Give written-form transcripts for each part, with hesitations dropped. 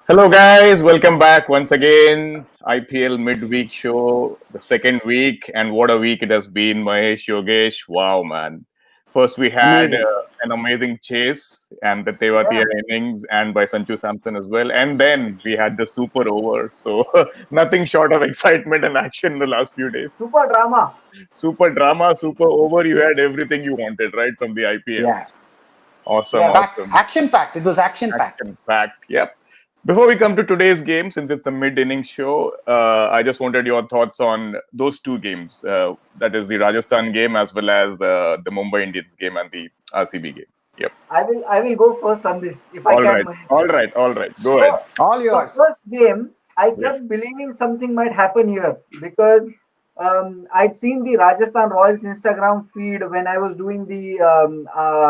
Hello, guys. Welcome back once again. IPL midweek show, the second week, and what a week it has been, Mahesh Yogesh. Wow, man. First, we had Amazing. an amazing chase and the Tewatia Yeah, innings, and by Sanju Samson as well. And then we had the super over. So, nothing short of excitement and action in the last few days. super drama. Super drama, super over. You had everything you wanted, right, from the IPL. Yeah. Awesome, Yeah, Packed, awesome. action packed. It was action packed. Action packed. Yep. Before we come to today's game, since it's a mid-inning show, I just wanted your thoughts on those two games. That is the Rajasthan game as well as the Mumbai Indians game and the RCB game. Yep. I will go first on this if I All can. right. Mahesh. All right. All right. Go ahead. So All the yours. first game, I Yep. kept believing something might happen here because I'd seen the Rajasthan Royals Instagram feed when I was doing the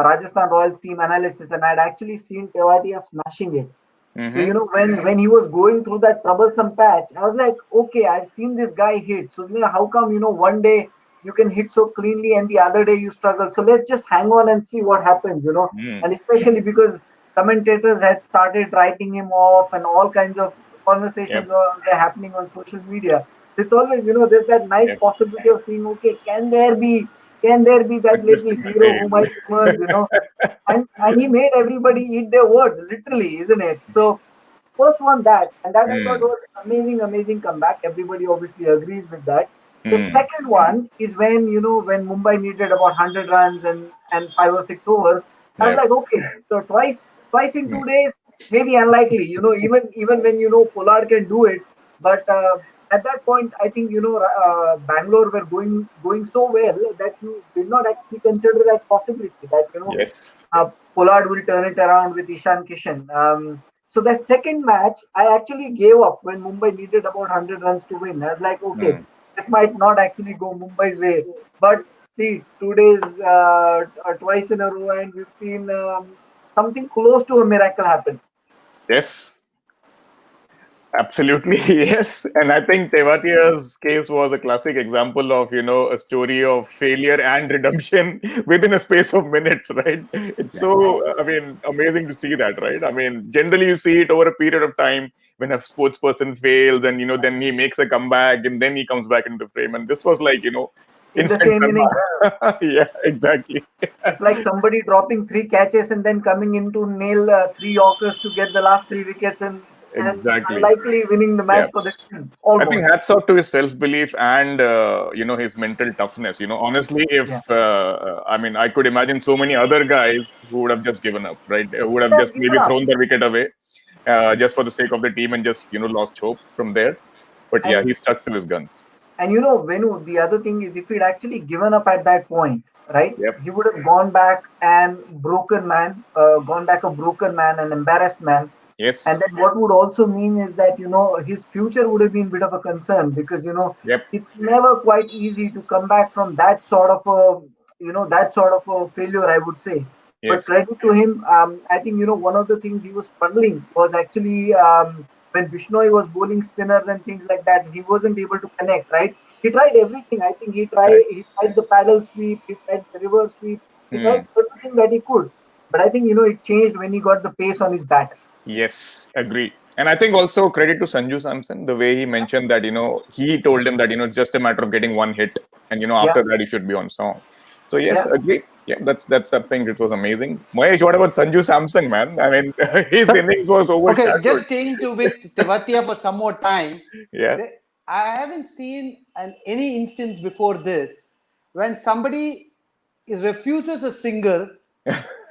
Rajasthan Royals team analysis, and I'd actually seen Tewatia smashing it. So Mm-hmm. when he was going through that troublesome patch, I was like, okay, I've seen this guy hit. So how come one day you can hit so cleanly and the other day you struggle? So let's just hang on and see what happens. Mm. And especially because commentators had started writing him off and all kinds of conversations Yep. were happening on social media. It's always there's that nice Yep. possibility of seeing, okay, can there be A that twist little in the hero who tail. might emerge? And he made everybody eat their words, literally, isn't it? So first one that I thought Mm. was amazing, amazing comeback. Everybody obviously agrees with that. The Mm. second one is when Mumbai needed about 100 runs and 5 or 6 overs. I was Yep. like, okay, so twice in Mm. 2 days, maybe unlikely. Even when Pollard can do it, but at that point, I think Bangalore were going so well that you did not actually consider that possibility that Yes. Pollard will turn it around with Ishan Kishan. So that second match, I actually gave up when Mumbai needed about 100 runs to win. I was like, okay, Mm. this might not actually go Mumbai's way. But see, 2 days, twice in a row, and we've seen something close to a miracle happen. Yes. Absolutely, yes. And I think Tevatia's case was a classic example of, a story of failure and redemption within a space of minutes, right? It's Yeah. so, I mean, amazing to see that, right? I mean, generally you see it over a period of time when a sports person fails and, then he makes a comeback and then he comes back into frame. And this was like, In the instant same innings, karma. Yeah, exactly. it's like somebody dropping 3 catches and then coming in to nail 3 Yorkers to get the last 3 wickets and Exactly. unlikely winning the Yeah. match for the team. I think Almost. hats off to his self belief and his mental toughness. Honestly, Yeah. if I mean, I could imagine so many other guys who would have just given up, right? Who would have Would have just given maybe up. thrown their wicket away, just for the sake of the team and just lost hope from there. But yeah, And he stuck to his guns. Venu, the other thing is if he'd actually given up at that point, right, Yep. he would have gone back and gone back a broken man, an embarrassed man. And Yes. then what would also mean is that, his future would have been a bit of a concern because, Yep. it's never quite easy to come back from that sort of a failure, I would say. But Yes. credit to him, I think, one of the things he was struggling was actually when Bishnoi was bowling spinners and things like that, he wasn't able to connect, right? He tried everything. I think Correct. he tried the paddle sweep, he tried the reverse sweep, he tried Hmm. everything that he could. But I think, it changed when he got the pace on his bat. Yes, agree. And I think also credit to Sanju Samson, the way he mentioned that, he told him that, it's just a matter of getting one hit and, Yeah, after that he should be on song. So yes, yeah. agree. Yeah, that's something which was amazing. Mahesh, what about Sanju Samson, man? I mean, his So, innings was okay, overshadowed. just staying to with Tewatia for some more time. Yeah. The- I haven't seen any instance before this when somebody refuses a single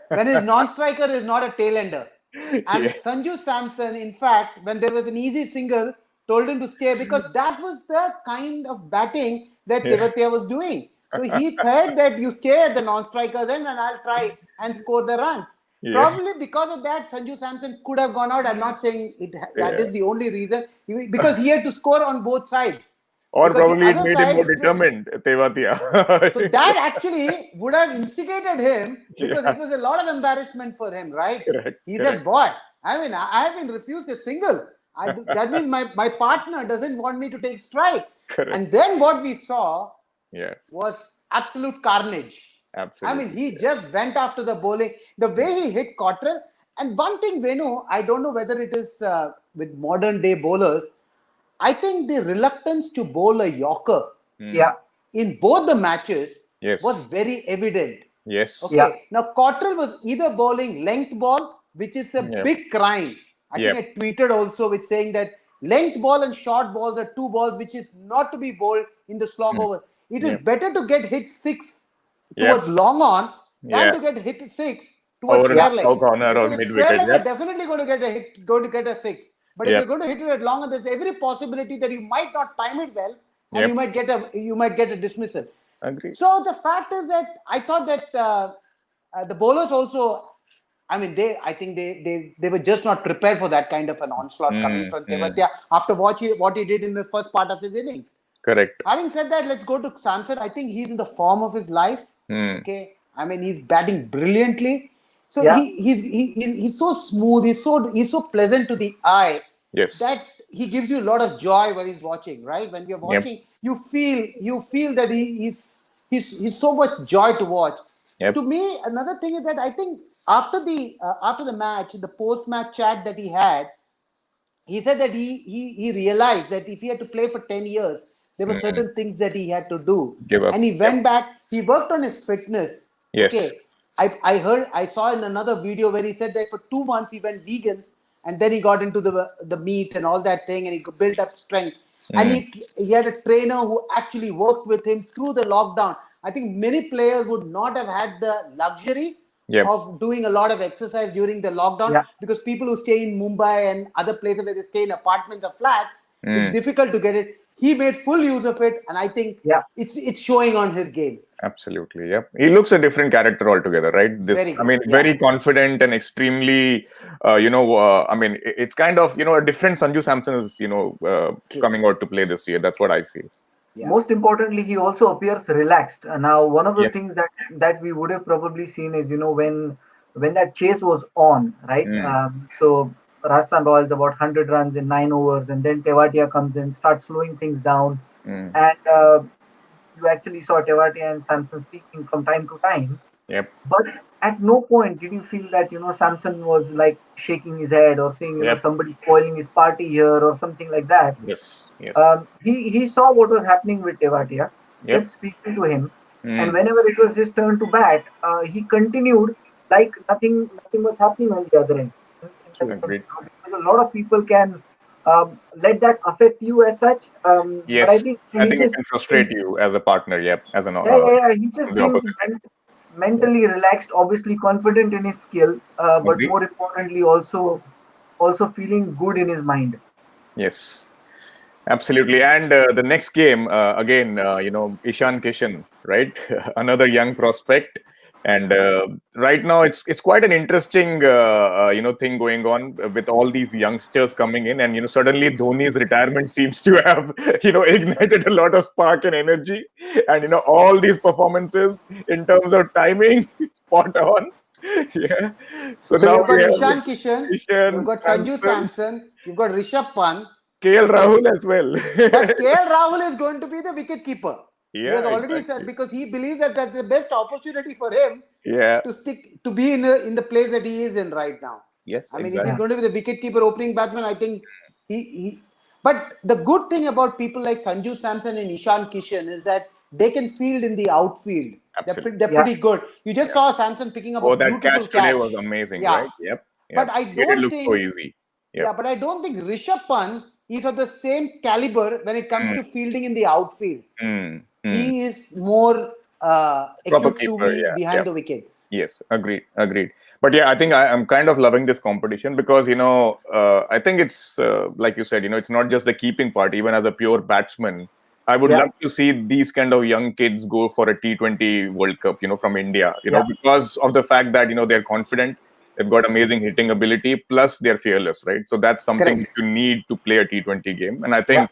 when his non-striker is not a tail-ender. And Yeah. Sanju Samson, in fact, when there was an easy single, told him to stay because that was the kind of batting that Yeah. Tewatia was doing. So he thought that you stay at the non-striker's end and I'll try and score the runs. Yeah. Probably because of that, Sanju Samson could have gone out. I'm not saying that Yeah. is the only reason, because he had to score on both sides. Or Because the probably it other made him more side, determined, so Tewatia. that actually would have instigated him because Yeah. it was a lot of embarrassment for him, right? Correct. He said, Correct. boy, I mean, I have been refused a single. That means my partner doesn't want me to take strike. Correct. And then what we saw Yeah. was absolute carnage. I mean, Absolutely. he just went after the bowling. The way he hit Cottrell. And one thing, Venu, I don't know whether it is with modern day bowlers, I think the reluctance to bowl a Yorker Yeah. in both the matches was Yes. very evident. Yes. Yeah. Okay, now Cottrell was either bowling length ball, which is a Yep. big crime. I think Yep. I tweeted also with saying that length ball and short balls are two balls which is not to be bowled in the slog over. It is Yep. better to get hit six Yep. towards long on than Yeah. to get hit six towards Over a square leg. slow corner or Because at mid square wicket. leg, you're Yep. definitely going to get a hit, going to get a six. But if Yep. you're going to hit it at long on, there's every possibility that you might not time it well, and Yep. you might get a dismissal. Agree. So the fact is that I thought that the bowlers also, I mean, I think they were just not prepared for that kind of an onslaught coming from Mm. Tewatia after what he did in the first part of his innings. Correct. Having said that, let's go to Samson. I think he's in the form of his life. Mm. Okay, I mean he's batting brilliantly. So Yeah. he's so smooth. He's so pleasant to the eye Yes. that he gives you a lot of joy when he's watching. Right, when you're Yep. watching, you feel that he's so much joy to watch. Yep. To me, another thing is that I think after the match, the post match chat that he said that he realized that if he had to play for 10 years, there were Mm. certain things that he had to do. Give up. And he Yep. went back, he worked on his fitness. Yes. Okay. I saw in another video where he said that for 2 months he went vegan and then he got into the meat and all that thing and he could build up strength. And Mm. he had a trainer who actually worked with him through the lockdown. I think many players would not have had the luxury Yep. of doing a lot of exercise during the lockdown Yeah. because people who stay in Mumbai and other places where they stay in apartments or flats, it's Mm. difficult to get it. He made full use of it, and I think Yeah. it's showing on his game. Absolutely. Yep. He looks a different character altogether, right? This, Very I good. mean, Yeah. very confident and extremely, I mean, it's kind of, a different Sanju Samson is, True. coming out to play this year. That's what I feel. Yeah. Most importantly, he also appears relaxed. Now, one of the Yes. things that we would have probably seen is, when that chase was on, right? Mm. So Rajasthan Royals about 100 runs in 9 overs, and then Tewatia comes in, starts slowing things down, Mm. and you actually saw Tewatia and Samson speaking from time to time. Yep. But at no point did you feel that Samson was like shaking his head or saying Yep. somebody spoiling his party here or something like that. Yes. Yes. He saw what was happening with Tewatia, Yep. kept speaking to him, and Mm. whenever it was his turn to bat, he continued like nothing was happening on the other end. Agreed. Because a lot of people can let that affect you as such, but I Yes. think I he think it just can frustrate seems, you as a partner. Yep. As an yeah, he just the seems opposite end. Yep. mentally relaxed, obviously confident in his skill, but Agree. more importantly, also feeling good in his mind. Yes. Absolutely. And the next game, again, Ishan Kishan, right? Another young prospect. And right now, it's quite an interesting, thing going on with all these youngsters coming in. And, suddenly Dhoni's retirement seems to have, ignited a lot of spark and energy. And, all these performances in terms of timing, spot on. Yeah. So So now you've we got have Ishan Kishan, you've Ishan, got Sanju Samson, Samson, you've got Rishabh Pant. KL Okay, Rahul as well. but KL Rahul is going to be the wicket keeper. He has Yeah, already said exactly. because he believes that that's the best opportunity for him Yeah. to be in the place that he is in right now. Yes, I mean, if he's Yeah, exactly. going to be the wicket keeper, opening batsman, I think he. But the good thing about people like Sanju Samson and Ishan Kishan is that they can field in the outfield. Absolutely. They're yeah, pretty good. You just Yeah. saw Samson picking up a Oh, that beautiful catch today catch. was amazing, Yeah, right? Yep. but Yep. I Made it don't look so think. easy. Yep. Yeah, but I don't think Rishabh Pant is of the same caliber when it comes Mm, to fielding in the outfield. mm, mm. He is more Proper equipped to keeper. be Yeah. behind Yep. the wickets. Yes. Agreed. Agreed. But yeah, I think I'm kind of loving this competition because, I think it's like you said, it's not just the keeping part, even as a pure batsman. I would yeah, love to see these kind of young kids go for a T20 World Cup, from India, yeah, because of the fact that, they're confident, they've got amazing hitting ability, plus they're fearless, right? So that's something Correct. that you need to play a T20 game. And I yeah. think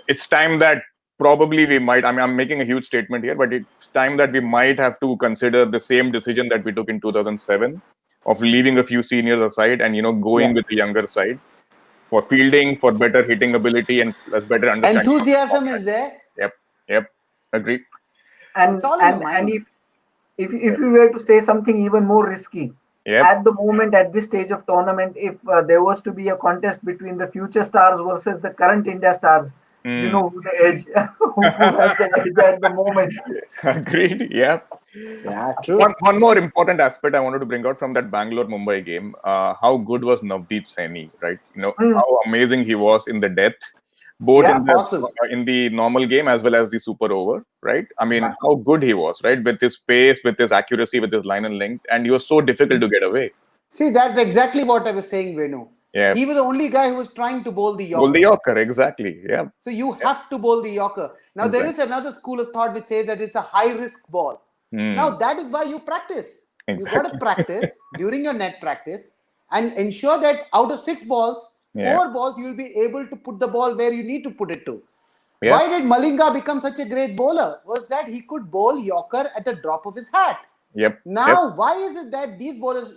it's time that probably we might, I mean, I'm making a huge statement here, but it's time that we might have to consider the same decision that we took in 2007 of leaving a few seniors aside and, Yeah. going with the younger side for fielding, for better hitting ability, and plus better understanding of the Enthusiasm format. is there. Yep, yep, agree. It's And all in the and and mind. if you were to say something even more risky, at the moment, at this stage of tournament, if there was to be a contest between the future stars versus the current India stars, you know who the edge, who has the edge at the moment. Agreed. Yeah. Yeah, true. One more important aspect I wanted to bring out from that Bangalore Mumbai game. How good was Navdeep Saini, right? Mm, How amazing he was in the death, both yeah, Awesome. in the normal game as well as the super over, right? I mean, yeah. how good he was, right? With his pace, with his accuracy, with his line and length, and he was so difficult to get away. See, that's exactly what I was saying, Venu. Yeah. He was the only guy who was trying to bowl the Bowl the Yorker. Yorker, exactly. Yeah. So you have to bowl the Yorker. Now, there is Exactly. another school of thought which says that it's a high risk ball. Now, that is why you practice. You got to Exactly. practice during your net practice and ensure that out of 6 balls, Yeah. 4 balls, you will be able to put the ball where you need to put it to. Yeah. Why did Malinga become such a great bowler? Was that he could bowl Yorker at the drop of his hat. Yep. Now, why is it that these bowlers,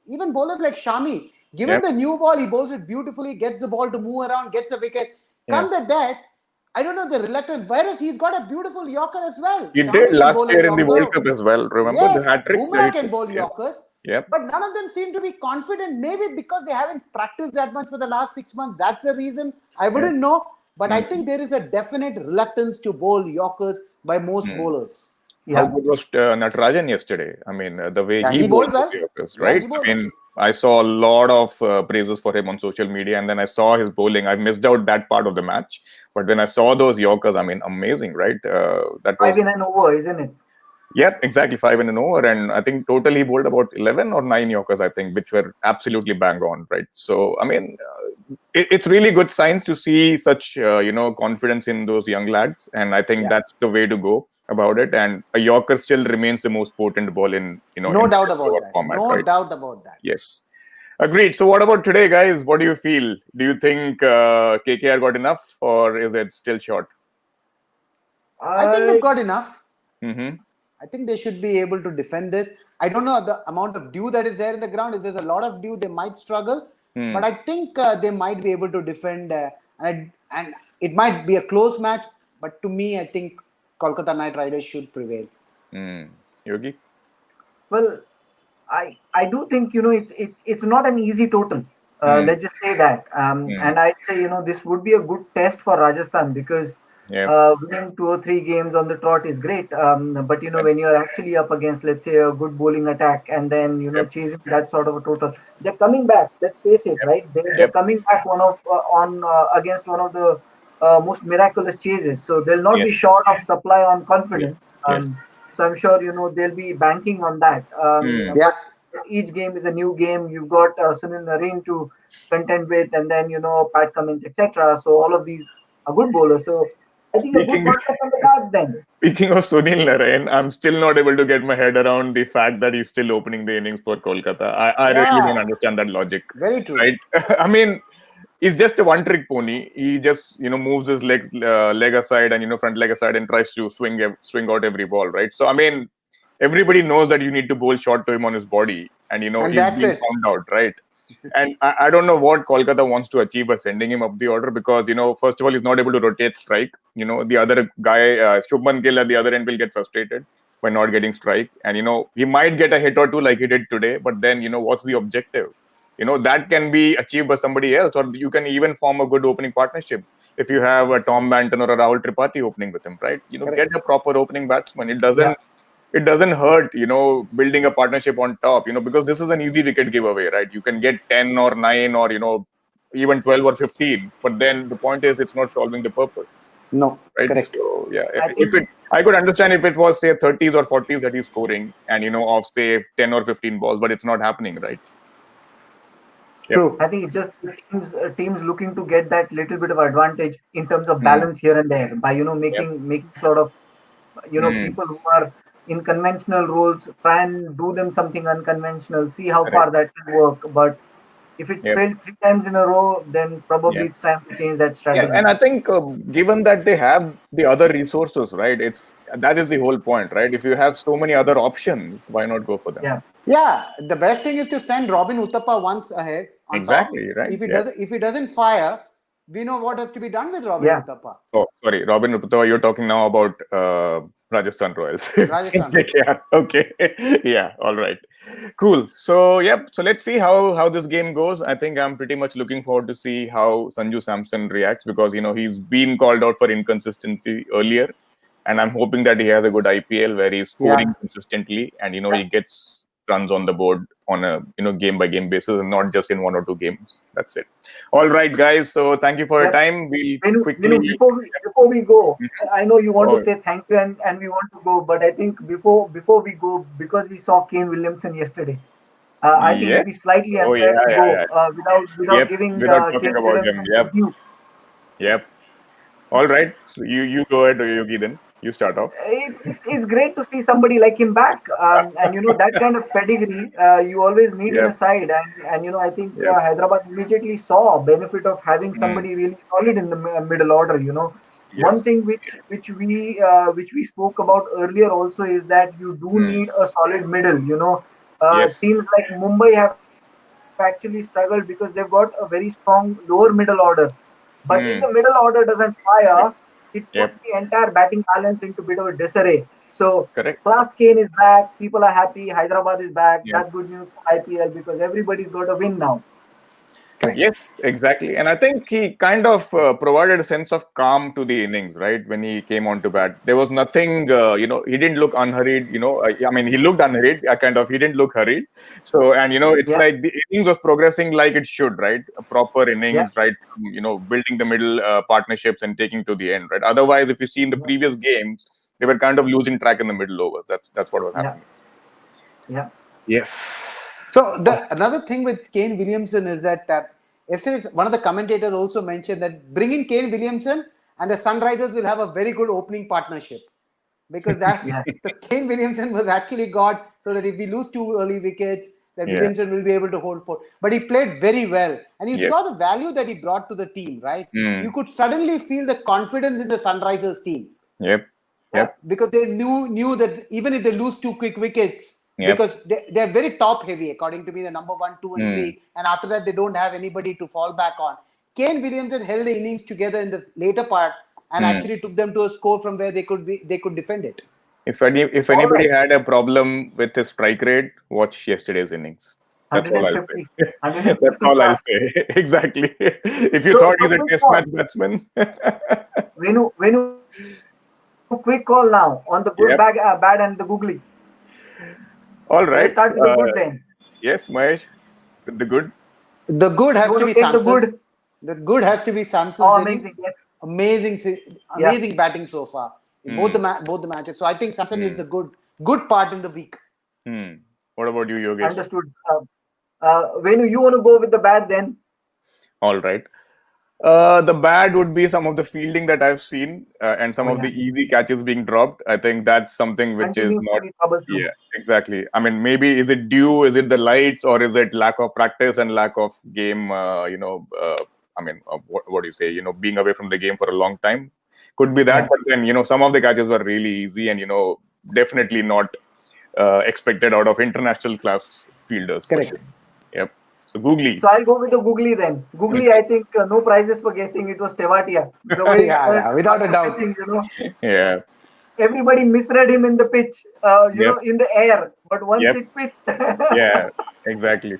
even bowlers like Shami, given Yep. the new ball, he bowls it beautifully, gets the ball to move around, gets a wicket. Yeah. Come the death, I don't know the reluctant. Whereas he's got a beautiful Yorker as well. He did Shami can last bowl a year in the Yorker. World Cup as well. Remember the Yes, hat trick that he Bumrah can took? bowl Yeah. Yorkers. Yep. But none of them seem to be confident. Maybe because they haven't practiced that much for the last 6 months. That's the reason. I wouldn't know. But I think there is a definite reluctance to bowl Yorkers by most bowlers. How Yeah. good was Natarajan yesterday? I mean, the way Yeah, he he bowled bowled well. the Yorkers, Yeah, right? he bowled I well. mean, I saw a lot of praises for him on social media, and then I saw his bowling. I missed out that part of the match, but when I saw those Yorkers, I mean, amazing, right? That was 5 in an over, isn't it? yeah, exactly 5 in an over, and I think totally he bowled about 11 or 9 Yorkers, I think, which were absolutely bang on, right? So, I mean, it's really good signs to see such confidence in those young lads, and I think Yeah. that's the way to go about it. And a Yorker still remains the most potent ball in No in doubt the about over that. format, No right? doubt about that. Yes, agreed. So, what about today, guys? What do you feel? Do you think KKR got enough, or is it still short? I think they've I got enough. Mm-hmm. I think they should be able to defend this. I don't know the amount of dew that is there in the ground. If there's a lot of dew, they might struggle. But I think they might be able to defend, and it might be a close match. But to me, I think Kolkata Knight Riders should prevail. Yogi? well, I do think it's not an easy total. Mm. Let's just say that. Mm. And I'd say this would be a good test for Rajasthan because Yeah. winning 2 or 3 games on the trot is great. But when you're actually up against, let's say, a good bowling attack and then Yep. chasing that sort of a total, they're coming back. Let's face it, Yep. right? They're Yep. coming back on against one of the most miraculous chases. So they'll not be Yes. short of supply on Yes. confidence. Yes. So I'm sure they'll be banking on that. Yeah, But each game is a new game. You've got Sunil Narine to contend with, and then Pat Cummins, etc. So all of these are good bowlers. So I think a good Speaking contest on the cards then. speaking of Sunil Narain, I'm still not able to get my head around the fact that he's still opening the innings for Kolkata. I really don't yeah, understand that logic, very true. right? I mean, he's just a one-trick pony. He just moves his leg aside and front leg aside and tries to swing out every ball, right? So I mean, everybody knows that you need to bowl short to him on his body, and And he's that's being it. found out, right? And I don't know what Kolkata wants to achieve by sending him up the order because first of all he's not able to rotate strike. The other guy Shubman Gill at the other end will get frustrated by not getting strike, and he might get a hit or two like he did today. But then what's the objective? That can be achieved by somebody else, or you can even form a good opening partnership if you have a Tom Banton or a Rahul Tripathi opening with him, right? Correct. Get a proper opening batsman. Yeah. It doesn't hurt, building a partnership on top, because this is an easy wicket giveaway, right? You can get 10 or 9 or, even 12 or 15, but then the point is it's not solving the purpose, No, right? correct. So, yeah, I think I could understand if it was, say, 30s or 40s that he's scoring and, of, say, 10 or 15 balls, but it's not happening, right? Yep. True. I think it's just teams looking to get that little bit of advantage in terms of balance here and there by Yep. making sort of people who are in conventional roles try and do them something unconventional, see how Correct. far that can work. But if it's Yep. failed 3 times in a row, then probably Yeah. it's time to change that Yeah, strategy. and I think given that they have the other resources, right? That is the whole point, right? If you have so many other options, why not go for them? Yeah. Yeah, the best thing is to send Robin Uthappa once ahead on Exactly, top. right? If he Yeah. doesn't fire, we know what has to be done with Robin Yeah. Uthappa. Oh, sorry, Robin Upatawa, you're talking now about Rajasthan Royals. Rajasthan Royals. KKR. Okay. Yeah, all right. Cool. So yep. So let's see how this game goes. I think I'm pretty much looking forward to see how Sanju Samson reacts, because he's been called out for inconsistency earlier, and I'm hoping that he has a good IPL where he's Yeah. scoring consistently, and he gets runs on the board on a game by game basis, and not just in one or two games. That's it. All right, guys. So thank you for your Yep. time. We'll Venu, quickly. before we go, I know you want to Oh, say thank you and we want to go, but I think before we go, because we saw Kane Williamson yesterday, I think it'd yes. be slightly Oh unfair yeah, to yeah, go yeah. without Yep. giving Without talking Kane about him. Williamson his Yep. due. Yep. All right. So you go ahead, Yogi. Then you start off. It's great to see somebody like him back, and that kind of pedigree you always need in a Yep. side, and I think Yep. Hyderabad immediately saw benefit of having Mm. somebody really solid in the middle order. One Yes. thing which we spoke about earlier also is that you do Mm. need a solid middle. Yes. Teams like Mumbai have actually struggled because they've got a very strong lower middle order. But if the middle Mm. order doesn't fire, it puts the Yep. entire batting balance into a bit of a disarray. So Correct. Class Kane is back. People are happy. Hyderabad is back. Yep. That's good news for IPL because everybody's got a win now. Correct. Yes, exactly. And I think he kind of provided a sense of calm to the innings, right? When he came on to bat, there was nothing, he didn't look unhurried, I mean, he looked unhurried, he didn't look hurried. So, and, it's Yeah, like the innings was progressing like it should, right? A proper yeah, innings, right? From, building the middle partnerships and taking to the end, right? Otherwise, if you see in the yeah, previous games, they were kind of losing track in the middle overs. That's what was yeah, happening. yeah, Yes. So another thing with Kane Williamson is that yesterday one of the commentators also mentioned that bring in Kane Williamson and the Sunrisers will have a very good opening partnership, because that yeah, the Kane Williamson was actually got so that if we lose two early wickets, that Yeah. Williamson will be able to hold for. But he played very well, and you Yes. saw the value that he brought to the team. Right, you Mm. could suddenly feel the confidence in the Sunrisers team. Yep. Yeah, Yep. because they knew that even if they lose two quick wickets, Yep. because they're very top heavy, according to me, the number one, two, and Mm. three, and after that they don't have anybody to fall back on. Kane Williamson held the innings together in the later part and Mm. actually took them to a score from where they could defend it. If All anybody right. had a problem with his strike rate, watch yesterday's innings. That's all I'll 150, say. That's 150 all I'll plus. say. Exactly. If you So, thought he's so a quick test match call. batsman. Venu, quick call now on the good, bad, and the Yep. googly. Shall I All start right. with the good then? Yes, Mahesh, with the good. The good You has want to to be take the Samson. good? The good has to be Oh, Samson's amazing. innings. Yes. Amazing, Yeah. amazing batting so far in both Hmm. both the matches. So I think Samson is Hmm. the good part in the week. Hmm. What about you, Yogesh? Understood. Venu, you want to go with the bad then? All right. The bad would be some of the fielding that I've seen, and some Oh, of the yeah. easy catches being dropped. I think that's something which is Continues to not. be troublesome. Yeah, exactly. I mean, maybe is it due? Is it the lights, or is it lack of practice and lack of game? What do you say? Being away from the game for a long time could be that. Yeah. But then, some of the catches were really easy, and definitely not expected out of international class fielders for Correct. sure. Yep. So googly. So I'll go with the googly then. Googly, Okay. I think no prizes for guessing. It was Tewatia. The way he Yeah, turned yeah, without a after doubt. pitching. Yeah. Everybody misread him in the pitch, Yep. in the air. But once Yep. it pitched, Yeah. Exactly.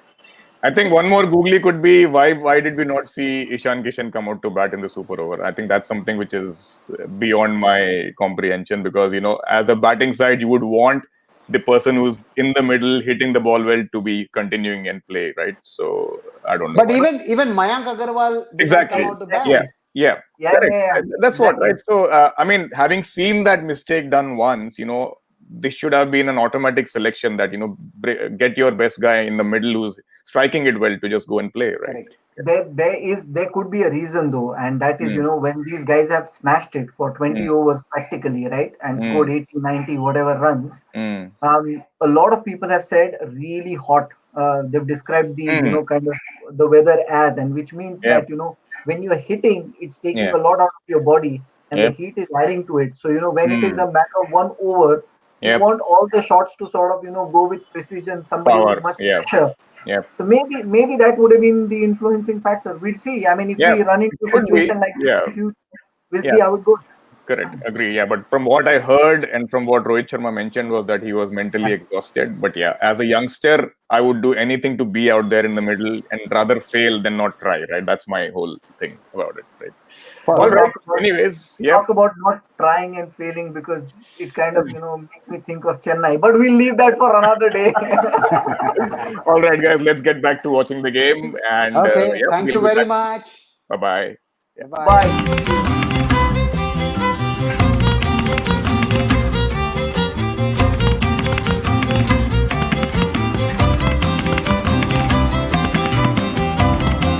I think one more googly could be why did we not see Ishan Kishan come out to bat in the super over? I think that's something which is beyond my comprehension, because as a batting side you would want the person who's in the middle hitting the ball well to be continuing and play, right? So I don't know But why. even Mayank Agarwal did not come Exactly. out to Yeah. bat. exactly. Yeah. Yeah, Correct. yeah, yeah. That's what, Exactly. right? So, I mean, having seen that mistake done once, this should have been an automatic selection that, get your best guy in the middle who's striking it well to just go and play, right? Correct. There could be a reason though, and that is, Mm, when these guys have smashed it for mm, 20 overs practically, right, and scored mm, 80, 90, whatever runs. mm, A lot of people have said really hot. They've described the, mm. kind of the weather as, and which means Yep. that, when you're hitting, it's taking Yeah. a lot out of your body, and the Yep. heat is adding to it. So, when it is Mm, a matter of 1 over, you yep. want all the shots to sort of, go with precision, somebody with Power. much Yeah. pressure. Yep. So maybe that would have been the influencing factor. We'll see. I mean, if Yeah. we run It into a could be. situation like this Yeah. in future, we'll see Yeah. how it goes. Correct. Agree. Yeah. But from what I heard and from what Rohit Sharma mentioned was that he was mentally exhausted. But yeah, as a youngster, I would do anything to be out there in the middle and rather fail than not try. Right. That's my whole thing about it. Right. All Perfect. right. Anyways, yeah. Talk about not trying and failing, because it kind of makes me think of Chennai. But we'll leave that for another day. All right, guys. Let's get back to watching the game. And Okay. yeah, Thank we'll you be very back. much. Bye bye. Bye bye. Bye.